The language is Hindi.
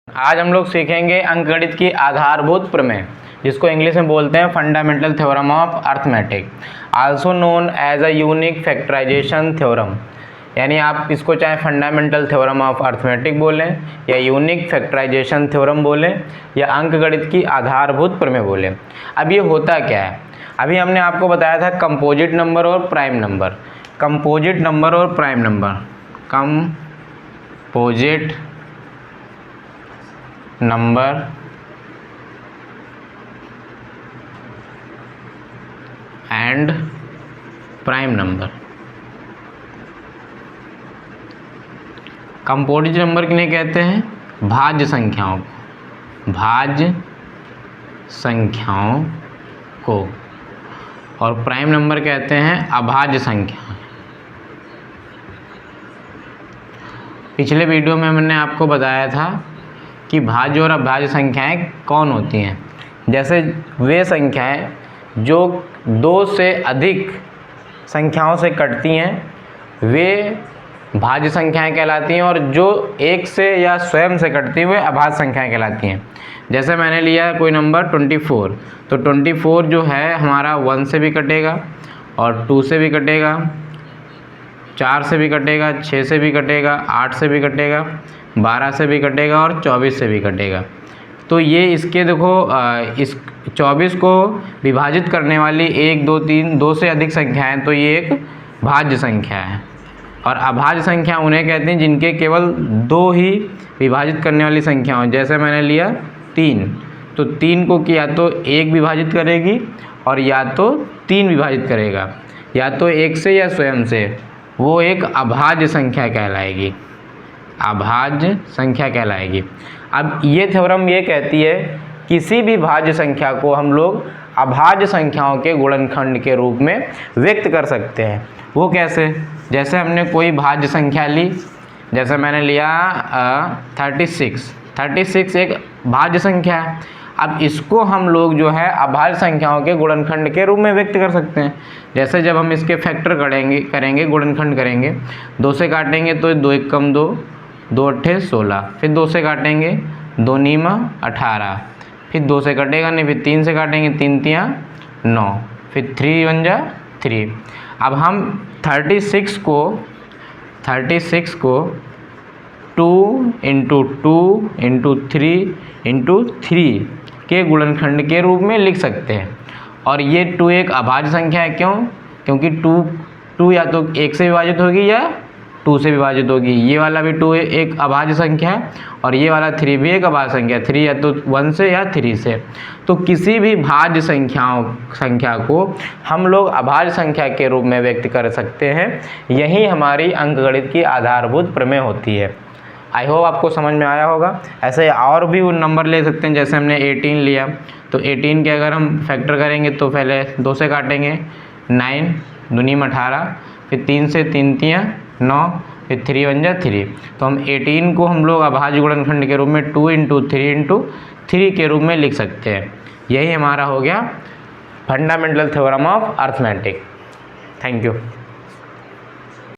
आज हम लोग सीखेंगे अंकगणित की आधारभूत प्रमेय, जिसको इंग्लिश में बोलते हैं fundamental theorem of arithmetic, also known as a unique factorisation theorem. यानी आप इसको चाहे फंडामेंटल थ्योरम ऑफ अर्थमेटिक बोलें या यूनिक फैक्टराइजेशन थ्योरम बोलें या अंकगणित की आधारभूत प्रमेय बोलें। अब ये होता क्या है, अभी हमने आपको बताया था कंपोजिट नंबर और प्राइम नंबर। कंपोजिट नंबर और prime number, composite number and prime number. Composite number किन्हें कहते हैं? भाज्य संख्याओं को, भाज्य संख्याओं को। और प्राइम नंबर कहते हैं अभाज्य संख्या। पिछले वीडियो में मैंने आपको बताया था कि भाज्य और अभाज्य संख्याएं कौन होती हैं। जैसे वे संख्याएं जो दो से अधिक संख्याओं से कटती हैं वे भाज्य संख्याएं कहलाती हैं, और जो एक से या स्वयं से कटती हुए अभाज्य संख्याएं कहलाती हैं। जैसे मैंने लिया कोई नंबर 24, तो 24 जो है हमारा 1 से भी कटेगा और 2 से भी कटेगा, 4 से भी कटेगा, 6 से भी कटेगा, 8 से भी कटेगा, 12 से भी कटेगा और 24 से भी कटेगा। तो ये इसके देखो इस 24 को विभाजित करने वाली 1, 2, 3 2 से अधिक संख्याएं, तो ये एक भाज्य संख्या है। और अभाज्य संख्या उन्हें कहते हैं जिनके केवल 2 ही विभाजित करने वाली संख्या हो। जैसे मैंने लिया 3, तो 3 को या तो 1 विभाजित करेगी और या तो 3 विभाजित करेगा, या तो 1 से या स्वयं से, वो एक अभाज्य संख्या कहलाएगी, अभाज्य संख्या कहलाएगी। अब ये थ्योरम ये कहती है किसी भी भाज्य संख्या को हम लोग अभाज्य संख्याओं के गुणनखंड के रूप में व्यक्त कर सकते हैं। वो कैसे? जैसे हमने कोई भाज्य संख्या ली, जैसे मैंने लिया 36 एक भाज्य संख्या है। अब इसको हम लोग जो है अभाज्य संख्याओं के गुणनखंड के रूप में व्यक्त कर सकते हैं। जैसे जब हम इसके फैक्टर करेंगे गुणनखंड करेंगे, 2 से काटेंगे तो 2 1 कम 2, 2 8 16, फिर 2 से काटेंगे 2 9 18, फिर 2 से कटेगा नहीं, फिर 3 से काटेंगे 3 3 9, फिर 3 1 जा 3। अब हम 36 को 2 × 2 × 3 × 3 के गुणनखंड के रूप में लिख सकते हैं। और ये 2 एक अभाज्य संख्या है। क्यों? क्योंकि 2 या तो 1 से विभाजित होगी या 2 से विभाजित होगी। ये वाला भी 2 एक अभाज्य संख्या है और ये वाला 3 भी एक अभाज्य संख्या है, 3 या तो 1 से या 3 से। तो किसी भी भाज्य संख्या को हम लोग अभाज्य संख्या के रूप में व्यक्त कर सकते हैं। यही हमारी अंकगणित की आधारभूत प्रमेय होती है। आई होप आपको समझ में आया होगा। ऐसे और भी वो नंबर ले सकते हैं। जैसे हमने 18 लिया, तो 18 के अगर हम फैक्टर करेंगे तो पहले 2 से काटेंगे 9 2 9 18, फिर 3 से 3 3 9, फिर 3 1 जा 3। तो हम 18 को हम लोग अभाज्य गुणनखंड के रूप में 2 × 3 × 3 के रूप में लिख सकते हैं। यही हमारा हो गया fundamental theorem of arithmetic. Thank you.